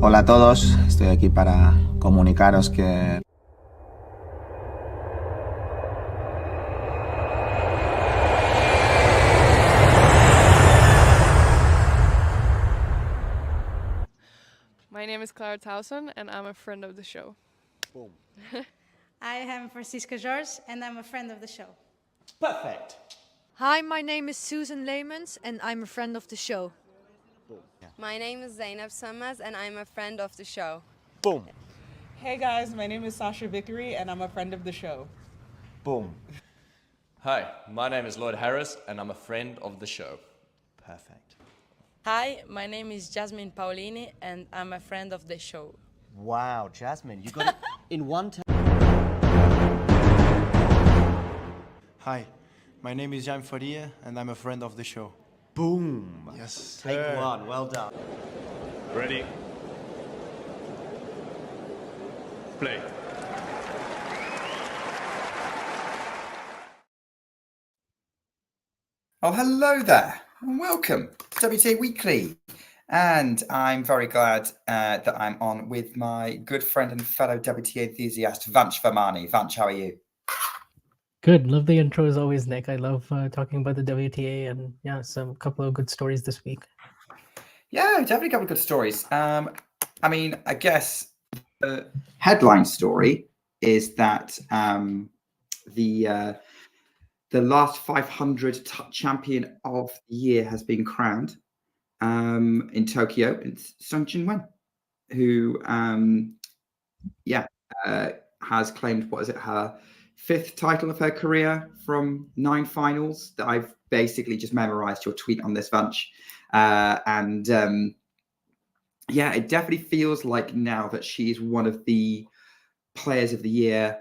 Hola a todos, estoy aquí para comunicaros que My name is Clara Towson, and I'm a friend of the show. Boom. I am Francisca George, and I'm a friend of the show. Perfect. Hi, my name is Susan Leemans, and I'm a friend of the show. Boom. Yeah. My name is Zainab Sammaz, and I'm a friend of the show. Boom. Hey guys, my name is Sasha Vickery, and I'm a friend of the show. Boom. Hi, my name is Lloyd Harris, and I'm a friend of the show. Perfect. Hi, my name is Jasmine Paolini, and I'm a friend of the show. Wow, Jasmine, you got it in one time. Hi, my name is Jan Faria, and I'm a friend of the show. Boom. Yes. Take one. Well done. Ready? Play. Oh, hello there, and welcome to WTA Weekly. And I'm very glad that I'm on with my good friend and fellow WTA enthusiast, Vanch Vermani. Vanch, how are you? Good. Love the intro as always, Nick. I love talking about the WTA and some couple of good stories this week. Yeah, definitely a couple of good stories. I mean, I guess the headline story is that the last 500 champion of the year has been crowned in Tokyo. It's Zheng Wen, who has claimed, what is it, her 5th title of her career from 9 finals. That I've basically just memorized your tweet on this, Vanch. It definitely feels like now that she's one of the players of the year.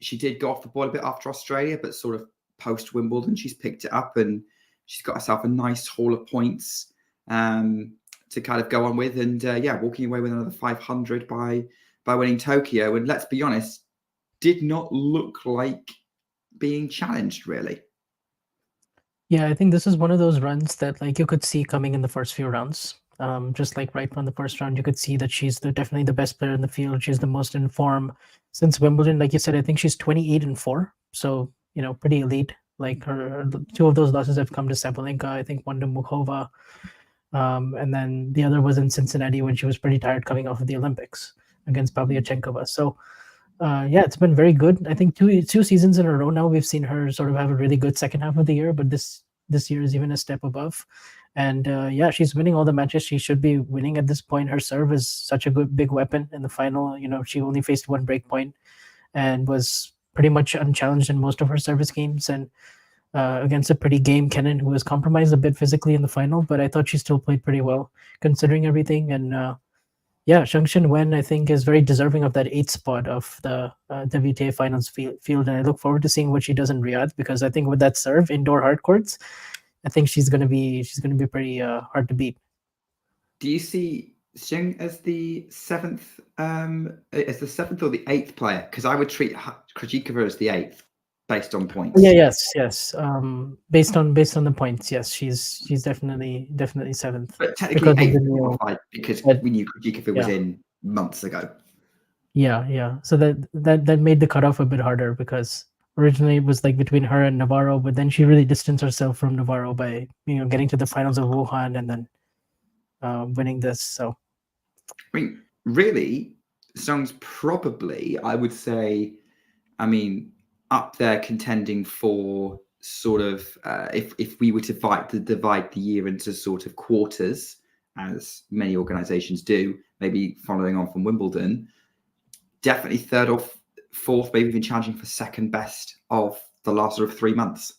She did go off the board a bit after Australia, but sort of post Wimbledon, she's picked it up and she's got herself a nice haul of points to kind of go on with. And walking away with another 500 by winning Tokyo. And let's be honest, did not look like being challenged, really. Yeah, I think this is one of those runs that like you could see coming in the first few rounds. Just like right from the first round, you could see that she's definitely the best player in the field. She's the most in form since Wimbledon. Like you said, I think she's 28-4. So, pretty elite. Like her 2 of those losses have come to Sabalenka. I think one to Mukhova. And then the other was in Cincinnati when she was pretty tired coming off of the Olympics against Pavlyuchenkova. So, it's been very good. I think two seasons in a row now we've seen her sort of have a really good second half of the year, but this year is even a step above. And she's winning all the matches she should be winning at this point. Her serve is such a big weapon in the final. She only faced 1 break point and was pretty much unchallenged in most of her service games, and against a pretty game Kenin, who was compromised a bit physically in the final, but I thought she still played pretty well considering everything. And Zheng Wen, I think, is very deserving of that 8th spot of the WTA finals field, and I look forward to seeing what she does in Riyadh, because I think with that serve, indoor hard courts, I think she's going to be pretty hard to beat. Do you see Zheng as the 7th, or the 8th player? Because I would treat Krejcikova as the 8th based on points. Yes. Based on the points, yes, she's definitely 7th. But technically 8th because we knew Krejcikova was in months ago. Yeah. So that made the cutoff a bit harder, because originally it was like between her and Navarro, but then she really distanced herself from Navarro by getting to the finals of Wuhan and then winning this. So I mean, really, Zheng's probably, I would say, up there contending for sort of if we were to divide the year into sort of quarters, as many organizations do, maybe following on from Wimbledon, definitely 3rd or 4th, maybe even challenging for 2nd best of the last sort of 3 months.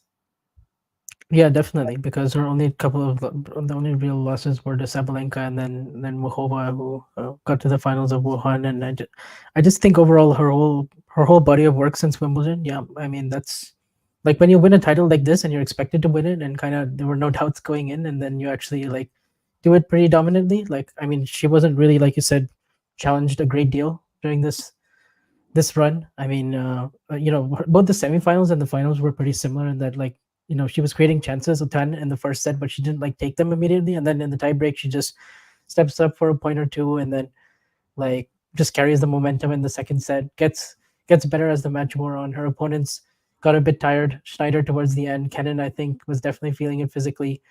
Yeah, definitely, because her only the only real losses were to Sabalenka and then Mukhova, who got to the finals of Wuhan. And I just think overall her whole body of work since Wimbledon, that's like when you win a title like this and you're expected to win it, and kind of there were no doubts going in, and then you actually like do it pretty dominantly. Like, she wasn't really, like you said, challenged a great deal during this run. Both the semifinals and the finals were pretty similar in that, like, she was creating chances a ton in the first set, but she didn't like take them immediately. And then in the tiebreak, she just steps up for a point or two, and then like just carries the momentum in the second set. Gets better as the match wore on. Her opponents got a bit tired. Schneider towards the end. Kenin, I think, was definitely feeling it physically,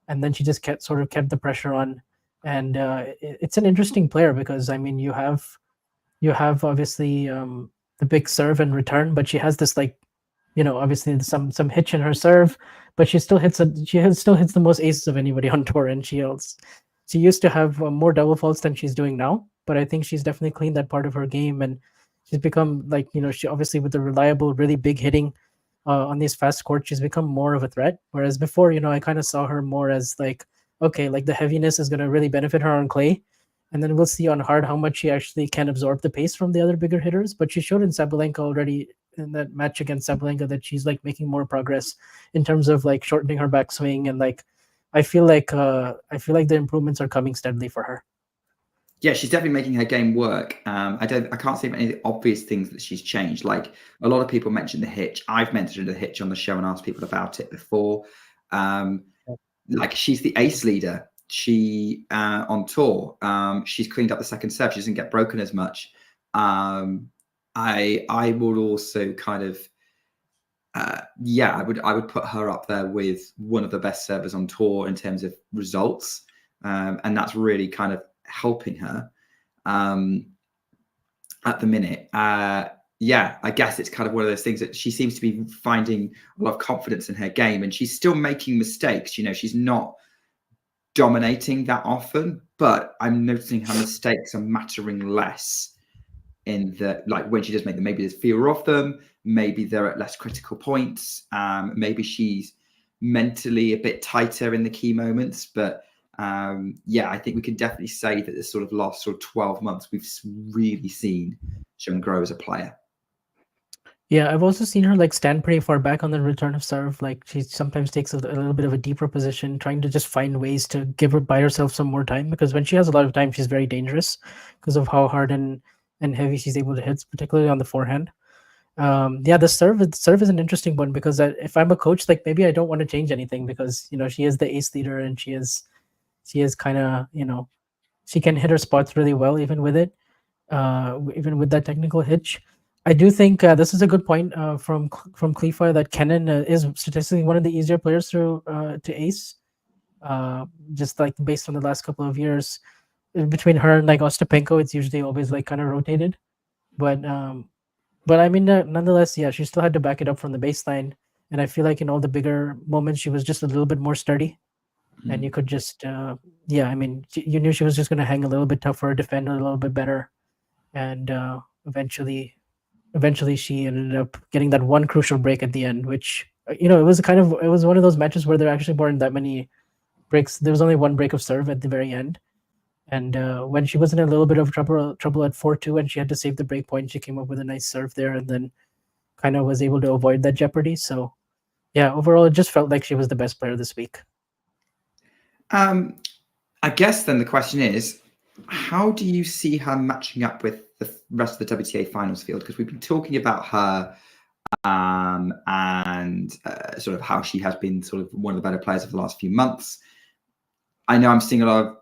and then she just kept the pressure on. And it's an interesting player because I mean you have obviously the big serve and return, but she has this like obviously some hitch in her serve, but she still hits the most aces of anybody on tour, and she used to have more double faults than she's doing now, but I think she's definitely cleaned that part of her game, and she's become like she obviously with the reliable, really big hitting on these fast courts, she's become more of a threat. Whereas before, I kind of saw her more as like, okay, like the heaviness is going to really benefit her on clay, and then we'll see on hard how much she actually can absorb the pace from the other bigger hitters. But she showed in Sabalenka already in that match against Sabalenka that she's like making more progress in terms of like shortening her backswing, and like I feel like the improvements are coming steadily for her. Yeah, she's definitely making her game work. I can't see any obvious things that she's changed. Like a lot of people mentioned the hitch. I've mentioned the hitch on the show and asked people about it before. Like she's the ace leader. She on tour. She's cleaned up the second serve. She doesn't get broken as much. I would also kind of I would put her up there with one of the best servers on tour in terms of results, and that's really kind of helping her at the minute. I guess it's kind of one of those things that she seems to be finding a lot of confidence in her game, and she's still making mistakes. She's not dominating that often, but I'm noticing her mistakes are mattering less in that, like when she does make them, maybe there's fewer of them, maybe they're at less critical points, maybe she's mentally a bit tighter in the key moments, but I think we can definitely say that this sort of last 12 months, we've really seen Zheng grow as a player. Yeah, I've also seen her like stand pretty far back on the return of serve. Like she sometimes takes a little bit of a deeper position, trying to just find ways to buy herself some more time. Because when she has a lot of time, she's very dangerous because of how hard and heavy she's able to hit, particularly on the forehand. The serve is an interesting one because if I'm a coach, like maybe I don't want to change anything because she is the ace leader and she is kind of she can hit her spots really well even with it, even with that technical hitch. I do think this is a good point from Clefa that Kenin is statistically one of the easier players to ace, just like based on the last couple of years. Between her and like Ostapenko, it's usually always like kind of rotated, but I mean nonetheless, yeah, she still had to back it up from the baseline, and I feel like in all the bigger moments she was just a little bit more sturdy, and you could just I mean you knew she was just going to hang a little bit tougher, defend a little bit better, and eventually she ended up getting that one crucial break at the end, which it was one of those matches where there actually weren't that many breaks. There was only one break of serve at the very end, and when she was in a little bit of trouble at 4-2 and she had to save the break point, she came up with a nice serve there and then kind of was able to avoid that jeopardy. So yeah, overall it just felt like she was the best player this week. I guess then the question is, how do you see her matching up with the rest of the WTA finals field? Because we've been talking about her and sort of how she has been sort of one of the better players of the last few months. I know I'm seeing a lot of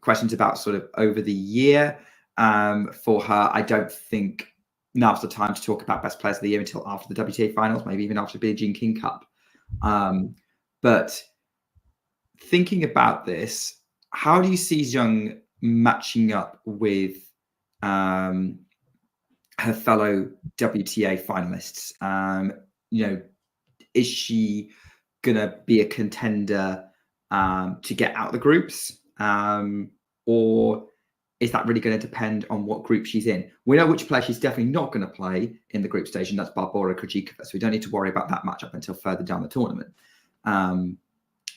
questions about sort of over the year for her. I don't think now's the time to talk about best players of the year until after the WTA finals, maybe even after the Billie Jean King Cup. But thinking about this, how do you see Zheng matching up with her fellow WTA finalists? Is she gonna be a contender to get out the groups, or is that really going to depend on what group she's in? We know which player she's definitely not going to play in the group stage, and that's Barbora Krejcikova. So we don't need to worry about that matchup until further down the tournament. I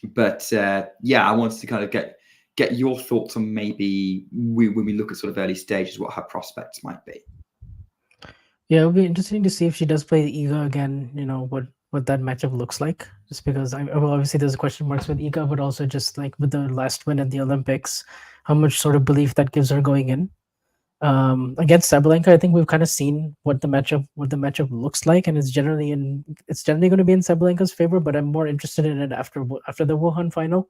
wanted to kind of get your thoughts on maybe when we look at sort of early stages, what her prospects might be. Yeah, it'll be interesting to see if she does play the Iga again, what that matchup looks like. Just because obviously there's question marks with Iga, but also just like with the last win at the Olympics, how much sort of belief that gives her going in. Against Sabalenka, I think we've kind of seen what the matchup looks like, and it's generally going to be in Sabalenka's favor. But I'm more interested in it after the Wuhan final,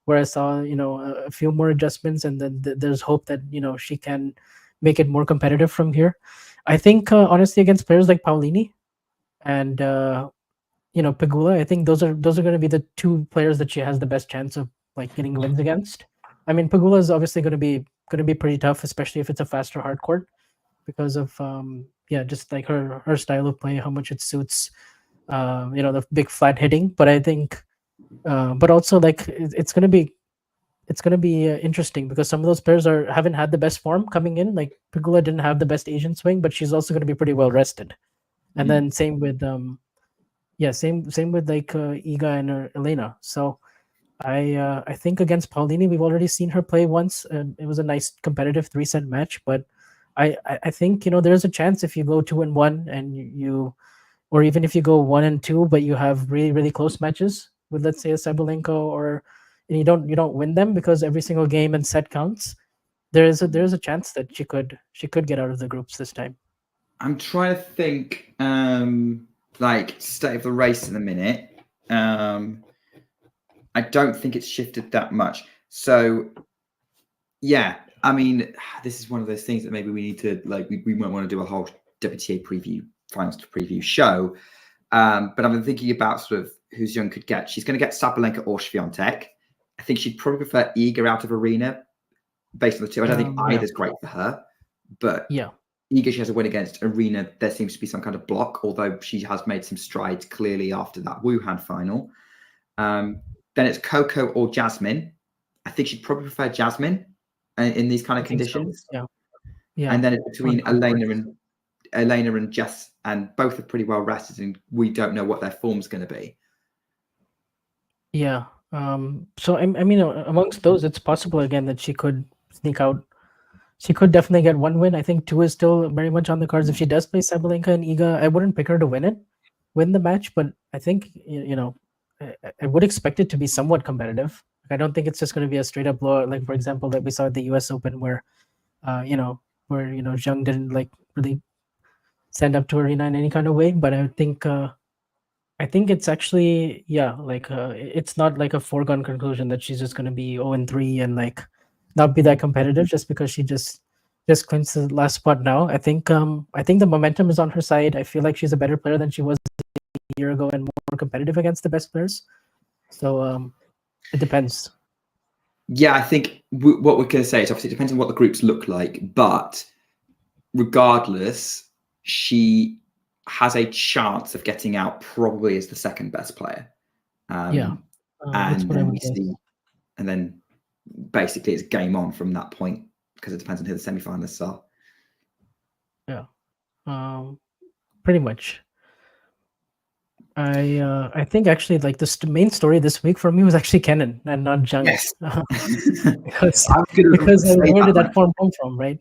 where I saw a few more adjustments, and then there's hope that she can make it more competitive from here. I think honestly against players like Paolini and Pegula, I think those are going to be the two players that she has the best chance of like getting wins against. I mean, Pegula is obviously going to be pretty tough, especially if it's a faster hard court, because of just like her style of play, how much it suits the big flat hitting. But I think but also like it's going to be interesting because some of those players haven't had the best form coming in. Like Pegula didn't have the best Asian swing, but she's also going to be pretty well rested. And then same with same with like Iga and Elena. So I think against Paolini we've already seen her play once, and it was a nice competitive 3-set match. But I think there's a chance if you go 2-1 and you or even if you go 1-2, but you have really really close matches with, let's say, a Sabalenka, and you don't win them because every single game and set counts. There's a chance that she could get out of the groups this time. I'm trying to think like state of the race in a minute. I don't think it's shifted that much. So yeah, I mean, this is one of those things that maybe we need to we might want to do a whole WTA preview, finals preview show. But I've been thinking about sort of who Zheng could get. She's going to get Sabalenka or Swiatek. I think she'd probably prefer Iga out of Arena based on the two. I don't think either's great for her, but Iga, she has a win against Arena. There seems to be some kind of block, although she has made some strides clearly after that Wuhan final. Then it's Coco or Jasmine. I think she'd probably prefer Jasmine in these kind of conditions. So. Yeah. And then it's between Elena and Jess, and both are pretty well rested, and we don't know what their form's going to be. Yeah. So I mean, amongst those, it's possible again that she could sneak out. She could definitely get one win. I think 2 is still very much on the cards. If she does play Sabalenka and Iga, I wouldn't pick her to win the match, but I think I would expect it to be somewhat competitive. I don't think it's just going to be a straight up blowout, like for example that we saw at the U.S. Open, where Zheng didn't like really stand up to Arena in any kind of way. But I think it's actually it's not like a foregone conclusion that she's just going to be 0-3 and like not be that competitive just because she just clinched the last spot now. I think the momentum is on her side. I feel like she's a better player than she was a year ago and more competitive against the best players. So it depends. Yeah, I think what we're going to say is obviously it depends on what the groups look like, but regardless, she has a chance of getting out probably as the second best player. And then basically it's game on from that point because it depends on who the semi-finalists are. Yeah, pretty much. I think actually like the main story this week for me was actually Kenin and not Zheng. Yes. because where did that form come from, right?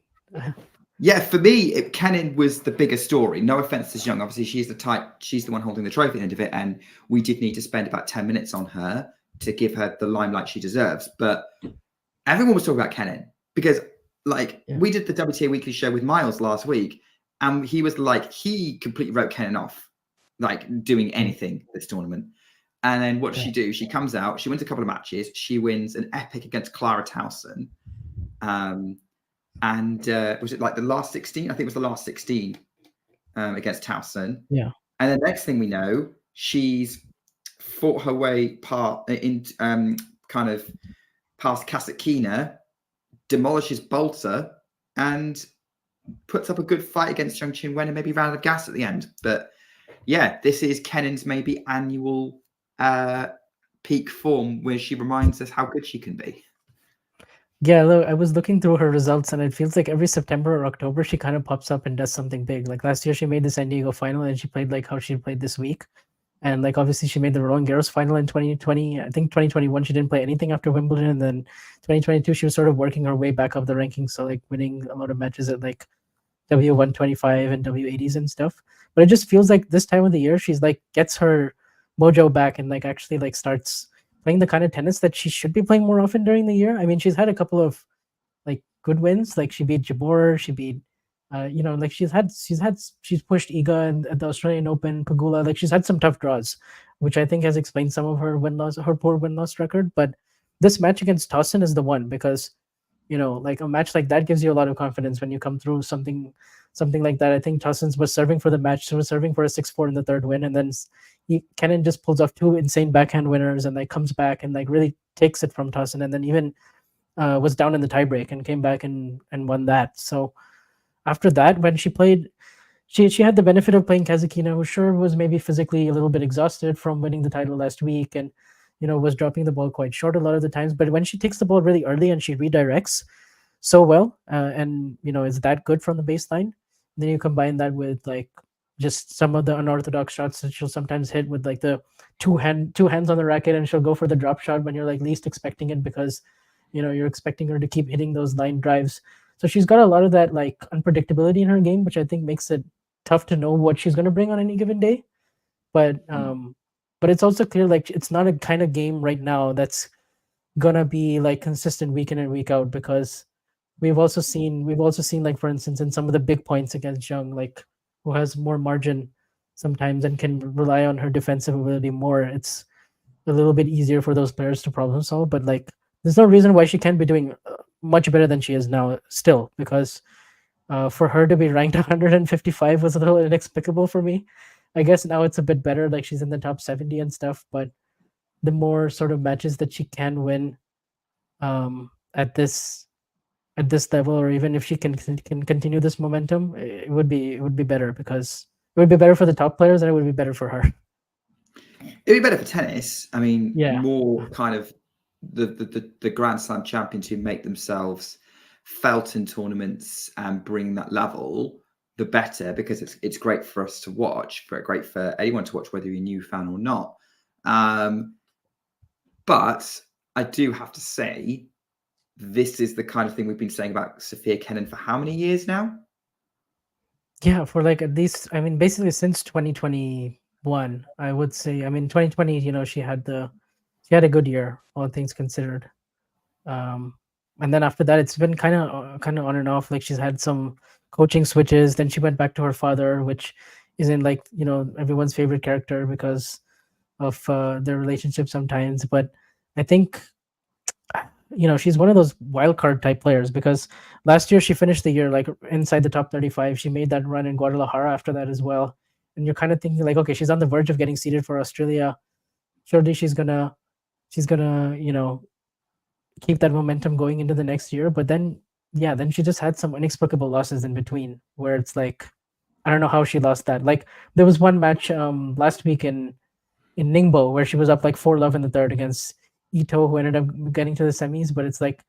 Yeah, for me, Kenin was the bigger story. No offense to Zheng. Obviously, she's the one holding the trophy at the end of it, and we did need to spend about 10 minutes on her to give her the limelight she deserves. But everyone was talking about Kenin because, we did the WTA Weekly show with Miles last week, and he was like, he completely wrote Kenin off, like doing anything this tournament. And then what does she do? She comes out, she wins a couple of matches, she wins an epic against Clara Towson. And was it like the last 16? I think it was the last 16 against Towson. Yeah. And the next thing we know, she's fought her way past Kasatkina, demolishes Bolter, and puts up a good fight against Zheng Qinwen and maybe ran out of gas at the end. But yeah, this is Kenin's maybe annual peak form where she reminds us how good she can be. Yeah, look, I was looking through her results, and it feels like every September or October she kind of pops up and does something big. Like last year, she made the San Diego final, and she played like how she played this week. And like obviously, she made the Roland Garros final in 2020. I think 2021 she didn't play anything after Wimbledon, and then 2022 she was sort of working her way back up the rankings. So like winning a lot of matches at like W125 and W80s and stuff. But it just feels like this time of the year she's like gets her mojo back and like actually like starts playing the kind of tennis that she should be playing more often during the year. I mean, she's had a couple of like good wins. Like she beat Jabeur, she beat, like she's pushed Iga at the Australian Open, Pegula. Like she's had some tough draws, which I think has explained some of her poor win-loss record. But this match against Towson is the one, because like a match like that gives you a lot of confidence when you come through something like that. I think Towson was serving for the match, so was serving for a 6-4 in the third win, and then Kenin just pulls off 2 insane backhand winners and like comes back and like really takes it from Towson, and then even was down in the tiebreak and came back and won that. So after that, when she played, she had the benefit of playing Kazakina, who sure was maybe physically a little bit exhausted from winning the title last week, and was dropping the ball quite short a lot of the times. But when she takes the ball really early and she redirects so well, and is that good from the baseline, then you combine that with like just some of the unorthodox shots that she'll sometimes hit with like the two hands on the racket, and she'll go for the drop shot when you're like least expecting it, because you're expecting her to keep hitting those line drives. So she's got a lot of that like unpredictability in her game, which I think makes it tough to know what she's going to bring on any given day. But it's also clear like it's not a kind of game right now that's gonna be like consistent week in and week out, because we've also seen like, for instance, in some of the big points against Zheng, like who has more margin sometimes and can rely on her defensive ability more, it's a little bit easier for those players to problem solve. But like there's no reason why she can't be doing much better than she is now still, because for her to be ranked 155 was a little inexplicable for me. I guess now it's a bit better, like she's in the top 70 and stuff, but the more sort of matches that she can win at this level, or even if she can continue this momentum, it would be better, because it would be better for the top players and it would be better for her. It would be better for tennis. I mean, yeah, more kind of the Grand Slam champions who make themselves felt in tournaments and bring that level, the better, because it's great for us to watch, great for anyone to watch, whether you're a new fan or not. But I do have to say, this is the kind of thing we've been saying about Sofia Kenin for how many years now? Yeah, for like at least, I mean, basically since 2021, I would say. I mean, 2020, she had a good year, all things considered. And then after that, it's been kind of on and off. Like she's had some coaching switches. Then she went back to her father, which isn't like everyone's favorite character because of their relationship sometimes. But I think she's one of those wild card type players, because last year she finished the year like inside the top 35. She made that run in Guadalajara after that as well. And you're kind of thinking like, okay, she's on the verge of getting seeded for Australia. Surely she's gonna keep that momentum going into the next year. But then she just had some inexplicable losses in between, where it's like, I don't know how she lost that. Like there was one match last week in Ningbo where she was up like 4-love in the third against Ito, who ended up getting to the semis. But it's like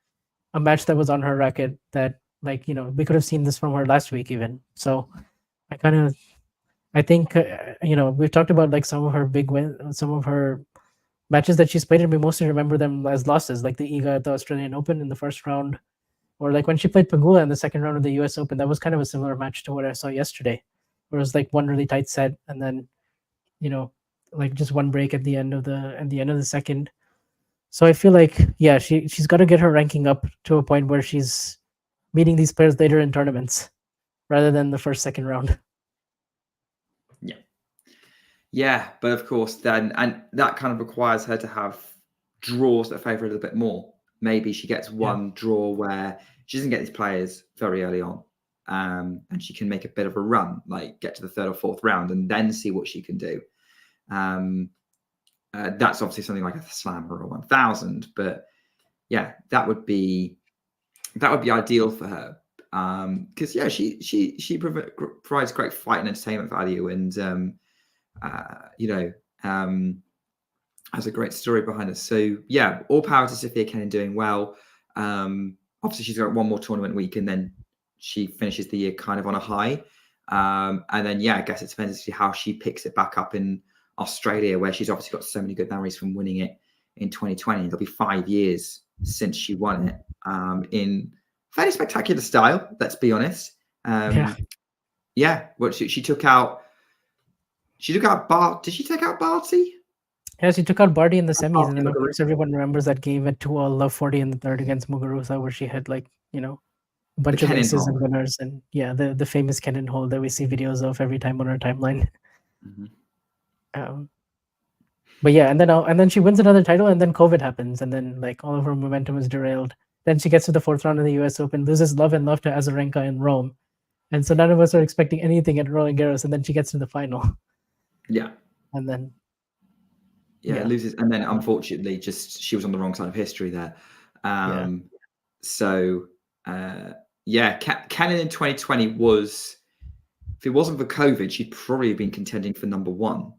a match that was on her racket that, like, we could have seen this from her last week even. So I think we've talked about like some of her big wins, some of her matches that she's played, and we mostly remember them as losses, like the Iga at the Australian Open in the first round, or like when she played Pegula in the second round of the US Open. That was kind of a similar match to what I saw yesterday, where it was like one really tight set, and then like just one break at the end of the second. So I feel like, yeah, she's got to get her ranking up to a point where she's meeting these players later in tournaments rather than the first, second round. Yeah, but of course then, and that kind of requires her to have draws that favour a little bit more. Maybe she gets one draw where she doesn't get these players very early on, and she can make a bit of a run, like get to the third or fourth round and then see what she can do. That's obviously something like a slam or a 1000, but yeah, that would be ideal for her, because she provides great fight and entertainment value, and has a great story behind her. So yeah, all power to Sofia Kenin doing well. Obviously she's got one more tournament week and then she finishes the year kind of on a high. And then I guess it depends to see how she picks it back up in Australia, where she's obviously got so many good memories from winning it in 2020. It'll be 5 years since she won it, in fairly spectacular style, let's be honest. Well, she took out Bart. Did she take out Barty? Yeah, she took out Barty in the semis, and then of course everyone remembers that game at 2-all love 40 in the third against Muguruza, where she had like a bunch of aces and winners, and the famous Kenin hole that we see videos of every time on our timeline. But yeah, and then she wins another title, and then COVID happens, and then like all of her momentum is derailed. Then she gets to the fourth round of the U.S. Open, loses love and love to Azarenka in Rome, and so none of us are expecting anything at Roland Garros, and then she gets to the final, Yeah. and then Yeah, loses, and then unfortunately, just she was on the wrong side of history there. So, Kenin in 2020 was, if it wasn't for COVID, she'd probably have been contending for number one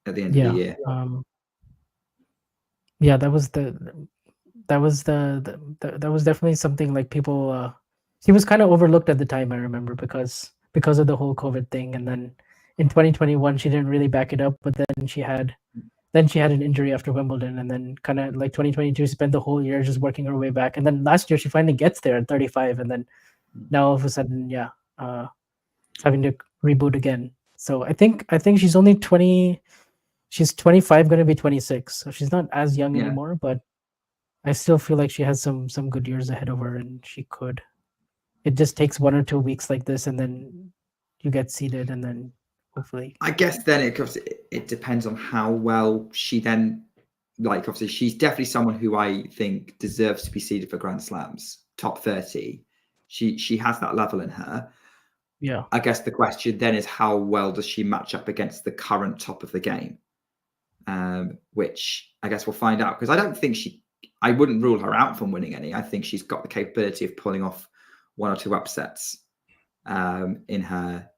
at the end of the year. Yeah, that was definitely something like people. She was kind of overlooked at the time, I remember, because of the whole COVID thing, and then in 2021 she didn't really back it up, but then she had an injury after Wimbledon, and then kind of like 2022 she spent the whole year just working her way back, and then last year she finally gets there at 35, and then now all of a sudden having to reboot again. So I think she's only 20, she's 25, going to be 26, so she's not as young anymore, but I still feel like she has some good years ahead of her, and she could. It just takes 1 or 2 weeks like this, and then you get seeded, and then hopefully. I guess then it depends on how well she then, like, obviously she's definitely someone who I think deserves to be seeded for Grand Slams, top 30. She has that level in her. Yeah. I guess the question then is how well does she match up against the current top of the game, which I guess we'll find out, because I don't think I wouldn't rule her out from winning any. I think she's got the capability of pulling off 1 or 2 upsets in her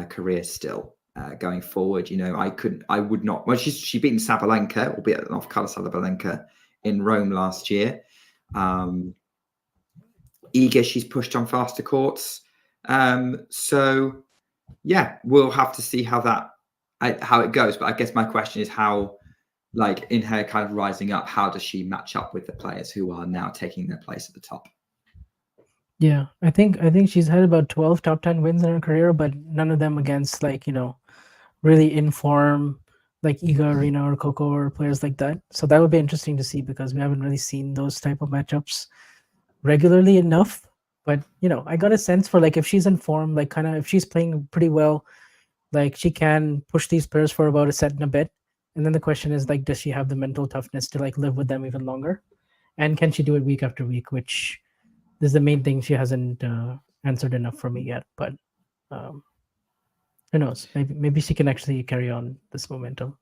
career still going forward. You know, I would not. Well, she beaten Sabalenka, albeit an off-color Sabalenka, in Rome last year. Iga, she's pushed on faster courts. So yeah, we'll have to see how it goes. But I guess my question is how, like, in her kind of rising up, how does she match up with the players who are now taking their place at the top? Yeah, I think she's had about 12 top 10 wins in her career, but none of them against, like, you know, really in form, like Iga, Arena, or Coco, or players like that. So that would be interesting to see, because we haven't really seen those type of matchups regularly enough. But, you know, I got a sense for, like, if she's in form, like, kind of if she's playing pretty well, like, she can push these players for about a set and a bit. And then the question is, like, does she have the mental toughness to, like, live with them even longer? And can she do it week after week, which is the main thing she hasn't answered enough for me yet. But who knows? Maybe she can actually carry on this momentum.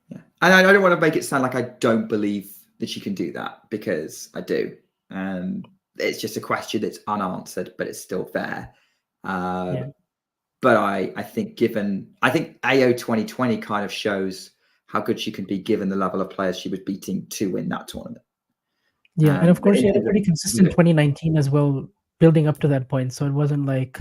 Yeah. And I don't want to make it sound like I don't believe that she can do that, because I do. It's just a question that's unanswered, but it's still there. But I think AO 2020 kind of shows how good she can be given the level of players she was beating to win that tournament. Yeah, and of course she had a pretty consistent 2019 as well, building up to that point. So it wasn't like,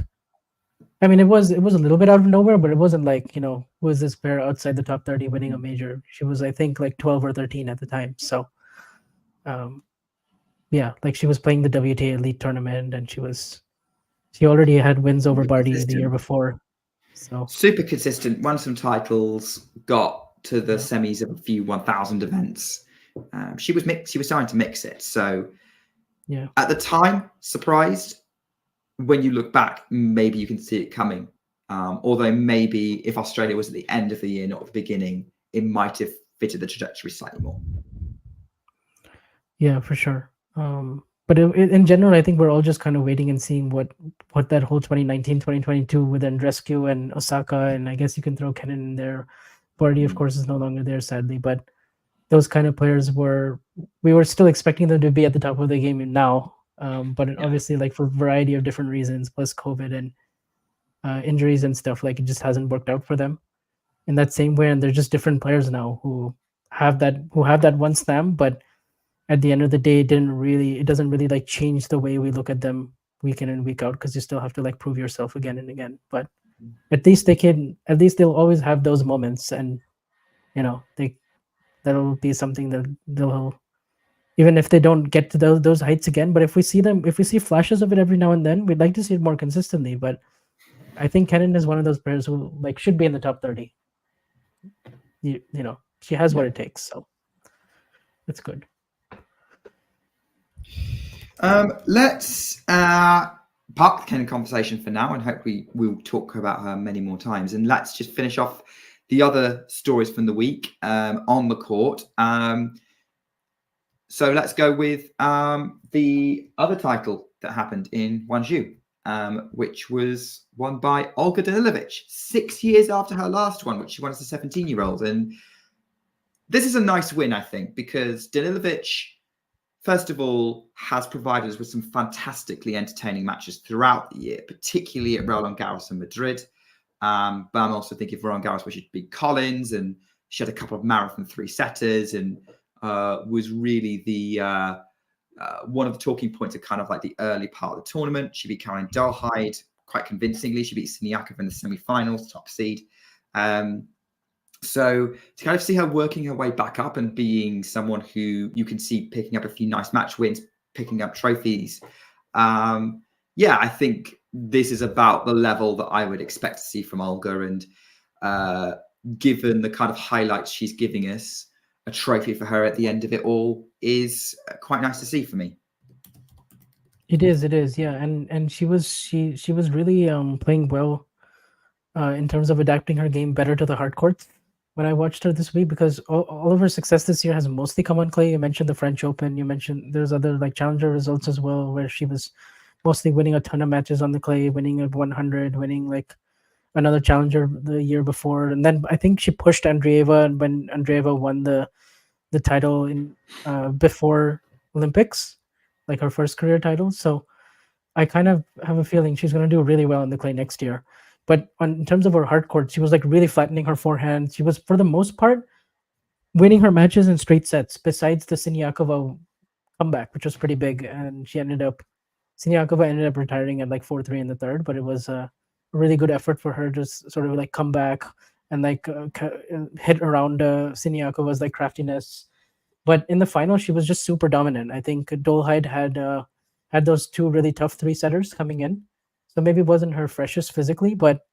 I mean, it was a little bit out of nowhere, but it wasn't like, you know, who is this player outside the top 30 winning a major? She was, I think, like 12 or 13 at the time. So, yeah, like she was playing the WTA Elite tournament, and she already had wins over Barty the year before. So super consistent, won some titles, got to the semis of a few 1,000 events. She was starting to mix it. So yeah, at the time, surprised. When you look back, maybe you can see it coming. Although maybe if Australia was at the end of the year, not at the beginning, it might have fitted the trajectory slightly more. Yeah, for sure. But in general, I think we're all just kind of waiting and seeing what that whole 2019, 2022 with Andreescu and Osaka, and I guess you can throw Kenin in there. Barty, of course, is no longer there, sadly, but those kind of players we were still expecting them to be at the top of the game now. But obviously, like, for a variety of different reasons, plus COVID and injuries and stuff, like, it just hasn't worked out for them in that same way. And they're just different players now who have that one slam, but at the end of the day, it doesn't really like change the way we look at them week in and week out, because you still have to, like, prove yourself again and again. But at least they'll always have those moments, and, you know, that'll be something that they'll, even if they don't get to those heights again, but if we see flashes of it every now and then, we'd like to see it more consistently. But I think Kenin is one of those players who, like, should be in the top 30. You know, she has what it takes, so it's good. Let's park the Kenin conversation for now, and hopefully we'll talk about her many more times. And let's just finish off the other stories from the week on the court. So let's go with the other title that happened in Guangzhou, which was won by Olga Danilovic 6 years after her last one, which she won as a 17-year-old. And this is a nice win, I think, because Danilovic, first of all, has provided us with some fantastically entertaining matches throughout the year, particularly at Roland Garros and Madrid. But I'm also thinking of Roland Garros, where she beat Collins, and she had a couple of marathon three-setters, and was really the one of the talking points of kind of like the early part of the tournament. She beat Caroline Dahlheid quite convincingly. She beat Siniakova in the semi-finals, top seed. So to kind of see her working her way back up and being someone who you can see picking up a few nice match wins, picking up trophies. Yeah, I think this is about the level that I would expect to see from Olga. And given the kind of highlights she's giving us, a trophy for her at the end of it all is quite nice to see for me. It is, yeah, and she was really playing well in terms of adapting her game better to the hard courts when I watched her this week, because all of her success this year has mostly come on clay. You mentioned the French Open, you mentioned there's other like challenger results as well, where she was mostly winning a ton of matches on the clay, winning at 100, winning like another challenger the year before, and then I think she pushed Andreeva, and when Andreeva won the title in before Olympics, like her first career title. So I kind of have a feeling she's going to do really well on the clay next year. But in terms of her hard court, she was like really flattening her forehand. She was, for the most part, winning her matches in straight sets, besides the Siniakova comeback, which was pretty big. And Siniakova ended up retiring at like 4-3 in the third, but it was a really good effort for her to sort of like come back and like hit around Siniakova's like craftiness. But in the final, she was just super dominant. I think Dahlheid had those two really tough three-setters coming in, so maybe it wasn't her freshest physically, but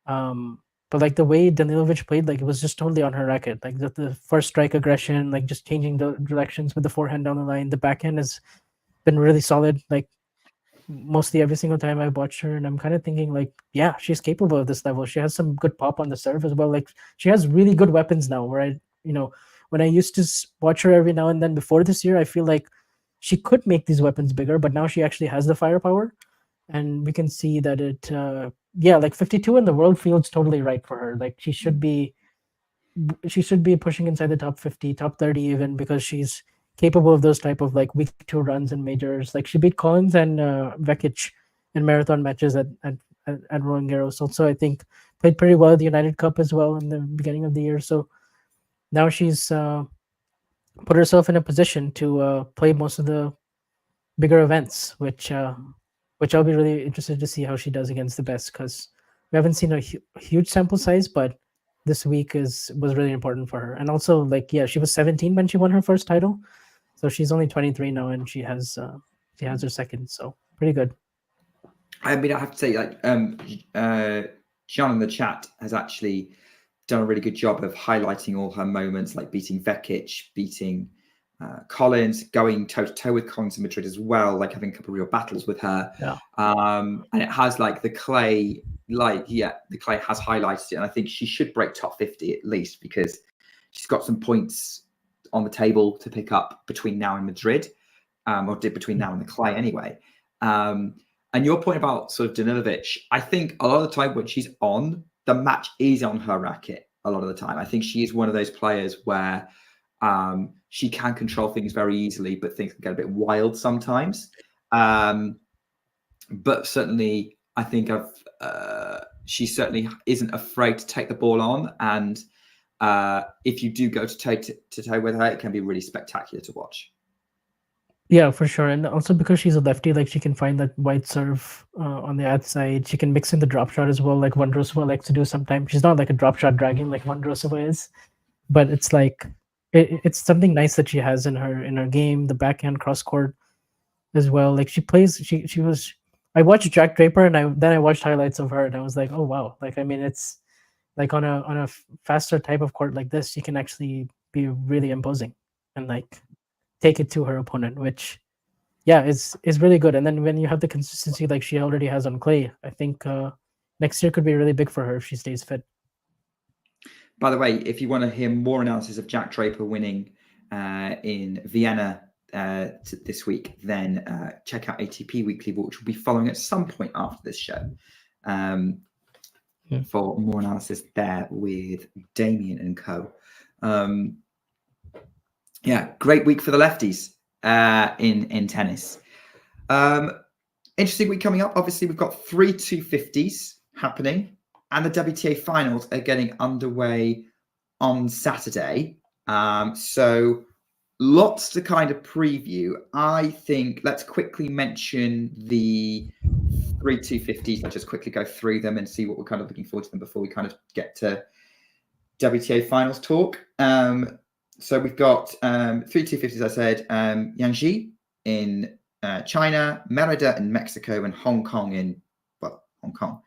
like the way Danilovic played, like it was just totally on her racket. Like the first strike aggression, like just changing the directions with the forehand down the line. The backhand has been really solid, like mostly every single time I've watched her, and I'm kind of thinking like, yeah, she's capable of this level. She has some good pop on the serve as well. Like she has really good weapons now, where when I used to watch her every now and then before this year, I feel like she could make these weapons bigger, but now she actually has the firepower, and we can see that like 52 in the world feels totally right for her. Like she should be pushing inside the top 50, top 30 even, because she's capable of those type of like week 2 runs in majors. Like she beat Collins and Vekic in marathon matches at Roland Garros. Also, I think played pretty well at the United Cup as well in the beginning of the year. So now she's put herself in a position to play most of the bigger events, which I'll be really interested to see how she does against the best, because we haven't seen a huge sample size, but this week was really important for her. And also, like, yeah, she was 17 when she won her first title, so she's only 23 now, and she has her second, so pretty good. I mean, I have to say, like, John in the chat has actually done a really good job of highlighting all her moments, like beating Vekic, beating Collins, going toe-to-toe with Collins in Madrid as well, like having a couple of real battles with her. Yeah. And it has like the clay has highlighted it, and I think she should break top 50 at least, because she's got some points on the table to pick up between now and Madrid, or did between now and the clay anyway. And your point about sort of Danilovic, I think a lot of the time when she's on, the match is on her racket a lot of the time. I think she is one of those players where she can control things very easily, but things can get a bit wild sometimes. But certainly, I think she certainly isn't afraid to take the ball on. And if you do go to toe with her, it can be really spectacular to watch. Yeah, for sure. And also because she's a lefty, like she can find that wide serve on the outside. She can mix in the drop shot as well, like Vondrousova likes to do sometimes. She's not like a drop shot dragon like Vondrousova is, but it's like it's something nice that she has in her game. The backhand cross court as well. Like she plays. I watched Jack Draper, and then I watched highlights of her, and I was like, oh wow. Like I mean, it's like on a faster type of court like this, she can actually be really imposing and like take it to her opponent, which is really good. And then when you have the consistency like she already has on clay, I think next year could be really big for her if she stays fit. By the way, if you want to hear more analysis of Jack Draper winning in Vienna this week, then check out ATP Weekly, which will be following at some point after this show for more analysis there with Damien and co. Great week for the lefties in tennis. Interesting week coming up. Obviously, we've got 3 250s happening, and the WTA finals are getting underway on Saturday. So lots to kind of preview. I think let's quickly mention the 3 250s. Let's just quickly go through them and see what we're kind of looking forward to them before we kind of get to WTA finals talk. So we've got 3 250s, I said, Yanji in China, Merida in Mexico, and Hong Kong in, Hong Kong.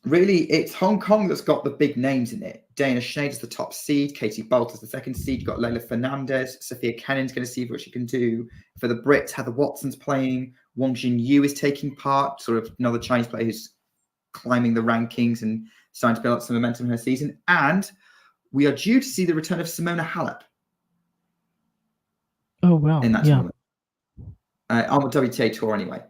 Really, it's Hong Kong that's got the big names in it. Dana Schneider's the top seed. Katie Bolter's the second seed. You've got Leila Fernandez. Sophia Kenin's going to see what she can do. For the Brits, Heather Watson's playing. Wang Jinyu is taking part, sort of another Chinese player who's climbing the rankings and starting to build up some momentum in her season. And we are due to see the return of Simona Halep. Oh, wow. In that tournament. On the WTA tour anyway.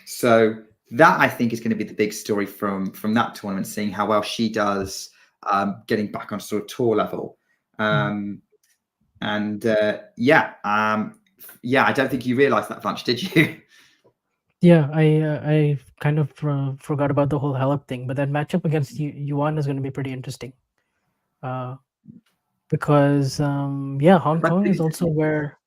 So that, I think, is going to be the big story from that tournament, seeing how well she does getting back on sort of tour level. I don't think you realised that, Vanch, did you? Yeah, I kind of forgot about the whole Halep thing, but that matchup against Yuan is going to be pretty interesting. Because Hong Kong is also where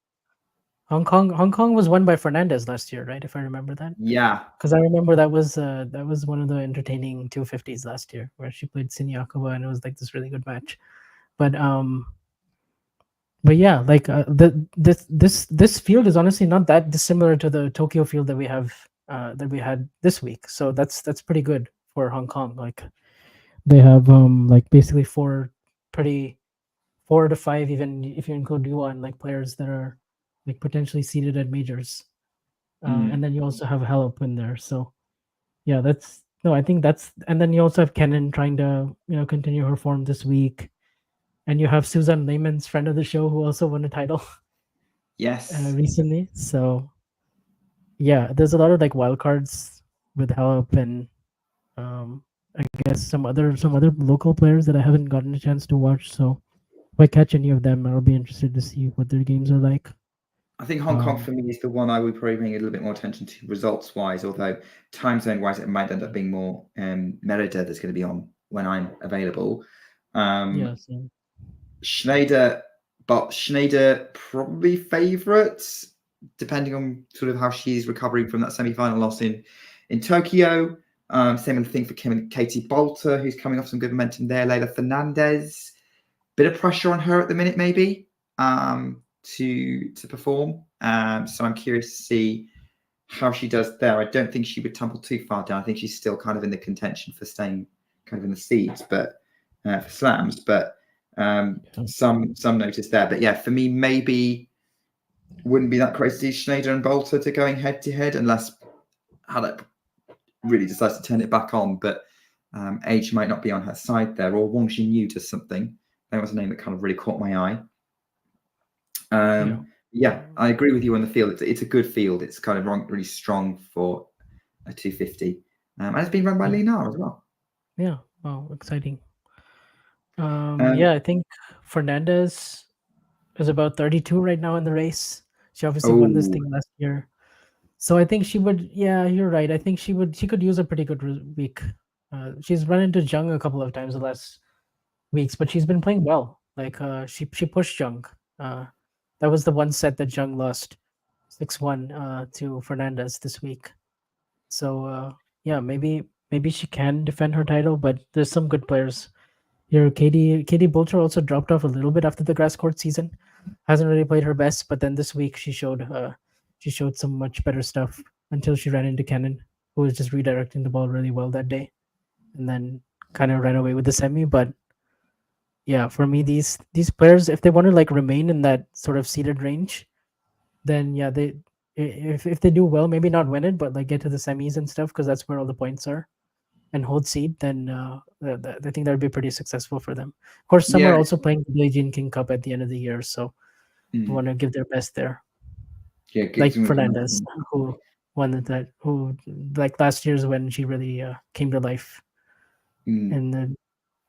Hong Kong was won by Fernandez last year, right? If I remember that. Yeah. Because I remember that was one of the entertaining 250s last year, where she played Siniakova, and it was like this really good match. But yeah, like this field is honestly not that dissimilar to the Tokyo field that we had this week. So that's pretty good for Hong Kong. Like they have like basically 4 to 5, even if you include Yuan, like players that are like potentially seeded at majors. And then you also have Halep in there. So yeah, I think that's, and then you also have Kenin trying to, continue her form this week. And you have Susan Lehman's friend of the show who also won a title. Yes. Recently. So yeah, there's a lot of like wild cards with Halep and I guess some other local players that I haven't gotten a chance to watch. So if I catch any of them, I'll be interested to see what their games are like. I think Hong Kong for me is the one I would probably bring a little bit more attention to results wise, although time zone wise it might end up being more Merida that's going to be on when I'm available. Schneider probably favourites, depending on sort of how she's recovering from that semi-final loss in Tokyo. Same thing for Katie Bolter, who's coming off some good momentum there. Leila Fernandez, bit of pressure on her at the minute, maybe, to perform. So I'm curious to see how she does there. I don't think she would tumble too far down. I think she's still kind of in the contention for staying kind of in the seeds, but for slams. But some notice there. But yeah, for me, maybe wouldn't be that crazy to see Schneider and Bolter to going head to head, unless Halep really decides to turn it back on. But age might not be on her side there, or Wang Jinyu does something. That was a name that kind of really caught my eye. Yeah, I agree with you on the field. It's a good field. It's kind of really strong for a 250. And it's been run by Linar as well. Yeah, wow, exciting. I think Fernandez is about 32 right now in the race. She obviously won this thing last year. So I think she would, yeah, you're right. I think she could use a pretty good week. She's run into Zheng a couple of times the last weeks, but she's been playing well. Like she pushed Zheng. That was the one set that Zheng lost 6-1 to Fernandez this week. So maybe she can defend her title, but there's some good players here. Katie Bolter also dropped off a little bit after the grass court season. Hasn't really played her best, but then this week she showed some much better stuff until she ran into Kenin, who was just redirecting the ball really well that day, and then kind of ran away with the semi. But yeah, for me, these players, if they want to like remain in that sort of seeded range, then yeah, if they do well, maybe not win it, but like get to the semis and stuff, because that's where all the points are, and hold seed, then I think that would be pretty successful for them. Of course, some are also playing the Billie Jean King Cup at the end of the year, so want to give their best there. Yeah, like Fernandez, who won that, who like last year's when she really came to life in the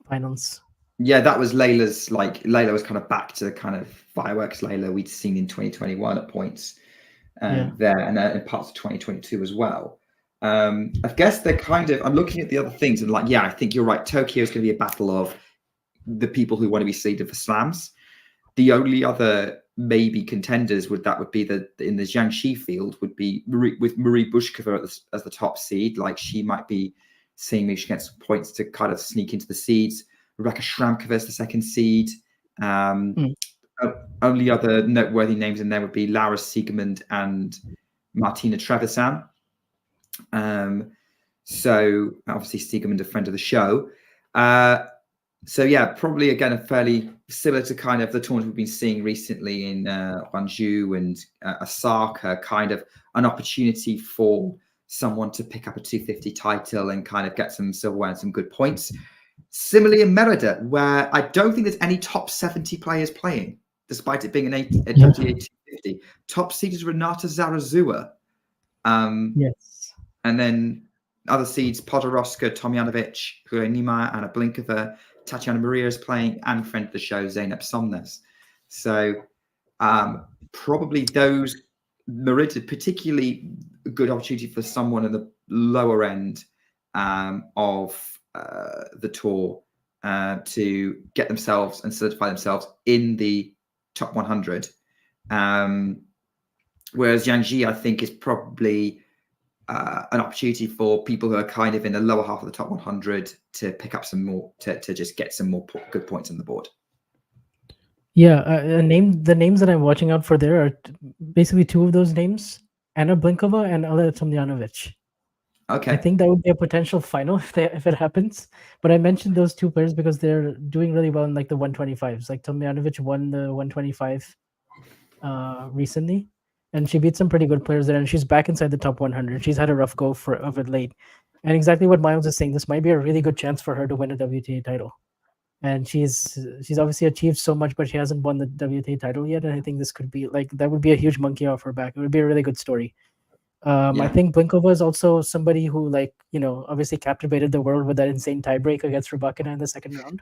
finals. Yeah, that was Layla's. Like Layla was kind of back to the kind of fireworks Layla we'd seen in 2021 at points there, and in parts of 2022 as well. I guess they're kind of. I'm looking at the other things and like, yeah, I think you're right. Tokyo is going to be a battle of the people who want to be seeded for slams. The only other maybe contenders would be in the Jiangxi field would be with Marie Bushkova as the top seed. Like she might be seeing me get some points to kind of sneak into the seeds. Rebecca Shramkova is the second seed. Only other noteworthy names in there would be Laura Siegemund and Martina Trevisan. So obviously Siegemund, a friend of the show. So yeah, probably again a fairly similar to kind of the tournament we've been seeing recently in Guangzhou and Osaka, kind of an opportunity for someone to pick up a 250 title and kind of get some silverware and some good points. Similarly in Merida, where I don't think there's any top 70 players playing, despite it being a WTA 250. Top seed is Renata Zarazua. Yes. And then other seeds, Podoroska, Tomjanovic, Nima, Anna Blinkova, Tatiana Maria is playing, and friend of the show, Zeynep Somnes. So probably those Merida, particularly a good opportunity for someone in the lower end of the tour to get themselves and solidify themselves in the top 100. Whereas Jiangxi, I think, is probably an opportunity for people who are kind of in the lower half of the top 100 to pick up some more, to just get some more good points on the board. Yeah, the names that I'm watching out for there are basically two of those names, Anna Blinkova and Alena Tomljanovic. Okay. I think that would be a potential final if it happens. But I mentioned those two players because they're doing really well in like the 125s. Like Tomljanovic won the 125 recently, and she beat some pretty good players there, and she's back inside the top 100. She's had a rough go of it late. And exactly what Miles is saying, this might be a really good chance for her to win a WTA title. And she's obviously achieved so much, but she hasn't won the WTA title yet. And I think this could be like, that would be a huge monkey off her back. It would be a really good story. I think Blinkova is also somebody who, like, you know, obviously captivated the world with that insane tiebreak against Rybakina in the second round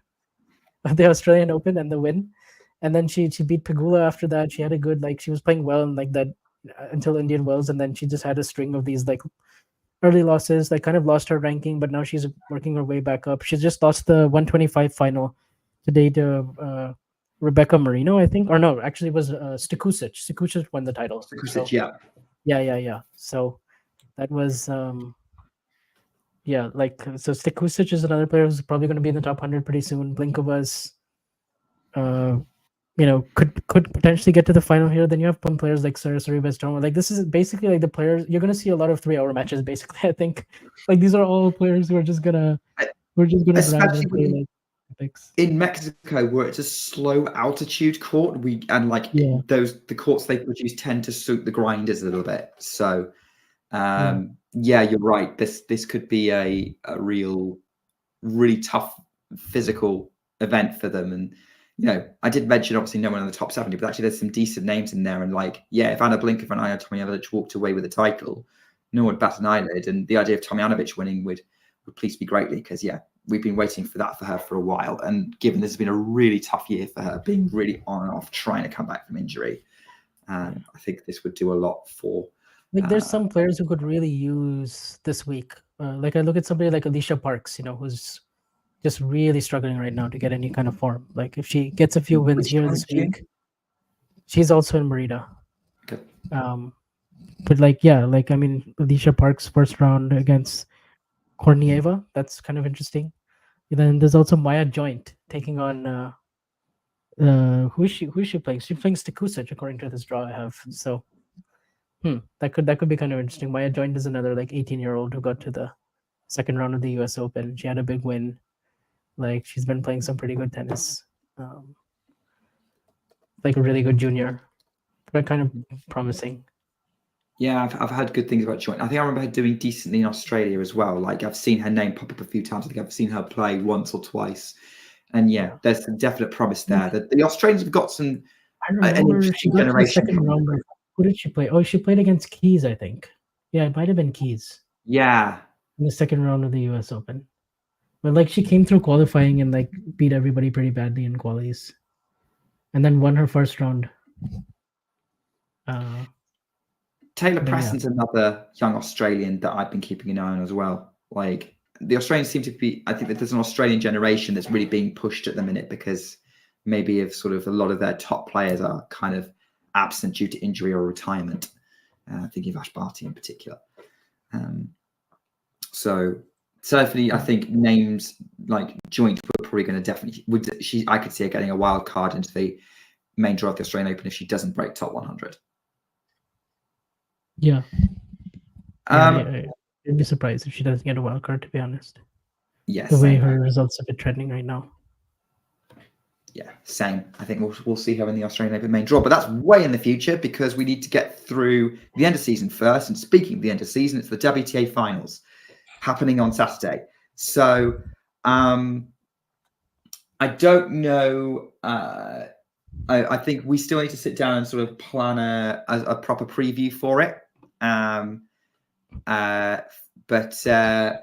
of the Australian Open and the win. And then she beat Pegula after that. She had a good, like, she was playing well in like that until Indian Wells, and then she just had a string of these like early losses, like kind of lost her ranking, but now she's working her way back up. She just lost the 125 final today to Rebecca Marino, I think, or no, actually it was Stikusic. Stikusic won the title. Stikusic, so, yeah. So that was so Stikusic is another player who's probably going to be in the top 100 pretty soon. Blinkova's could potentially get to the final here. Then you have some players like Sarasari Bestoma. Like this is basically like the players you're gonna see a lot of 3-hour matches. Basically, I think like these are all players who are just gonna especially in Mexico where it's a slow altitude court. The courts they produce tend to suit the grinders a little bit. So you're right. This could be a really tough physical event for them. And you know, I did mention obviously no one in the top 70, but actually there's some decent names in there. And like, if Anna Blinkova and Ajla Tomljanovic walked away with the title, no one would bat an eyelid. And the idea of Tomljanovic winning would please me greatly because, we've been waiting for that for her for a while. And given this has been a really tough year for her, being really on and off, trying to come back from injury, I think this would do a lot for... Like there's some players who could really use this week. Like I look at somebody like Alicia Parks, you know, who's just really struggling right now to get any kind of form. Like if she gets a few wins here this week, she's also in Merida. Okay. But I mean, Alicia Parks first round against Kornieva, that's kind of interesting. And then there's also Maya Joint taking on who is she playing? She's playing Stikusic according to this draw I have. So that could be kind of interesting. Maya Joint is another like 18-year-old who got to the second round of the US Open. She had a big win. Like she's been playing some pretty good tennis, like a really good junior, but kind of promising. Yeah, I've heard good things about Joint. I think I remember her doing decently in Australia as well. Like I've seen her name pop up a few times. I think I've seen her play once or twice. And yeah, there's some definite promise there. The Australians have got some I an remember she interesting got to the generation. second round. Who did she play? Oh, she played against Keys, I think. Yeah, it might have been Keys Yeah. in the second round of the US Open. But like she came through qualifying and like beat everybody pretty badly in qualies. And then won her first round. Taylor But yeah. Preston's another young Australian that I've been keeping an eye on as well. Like the Australians seem to be, I think that there's an Australian generation that's really being pushed at the minute because maybe if sort of a lot of their top players are kind of absent due to injury or retirement. Thinking of Ash Barty in particular. So certainly I think names like Joint were probably going to definitely, I could see her getting a wild card into the main draw of the Australian Open if she doesn't break top 100. Yeah. I'd be surprised if she doesn't get a wild card, to be honest. Yes. The way her results have been trending right now. Yeah, same. I think we'll see her in the Australian Open main draw, but that's way in the future because we need to get through the end of season first. And speaking of the end of season, it's the WTA finals happening on Saturday. So I don't know. I think we still need to sit down and sort of plan a proper preview for it. But I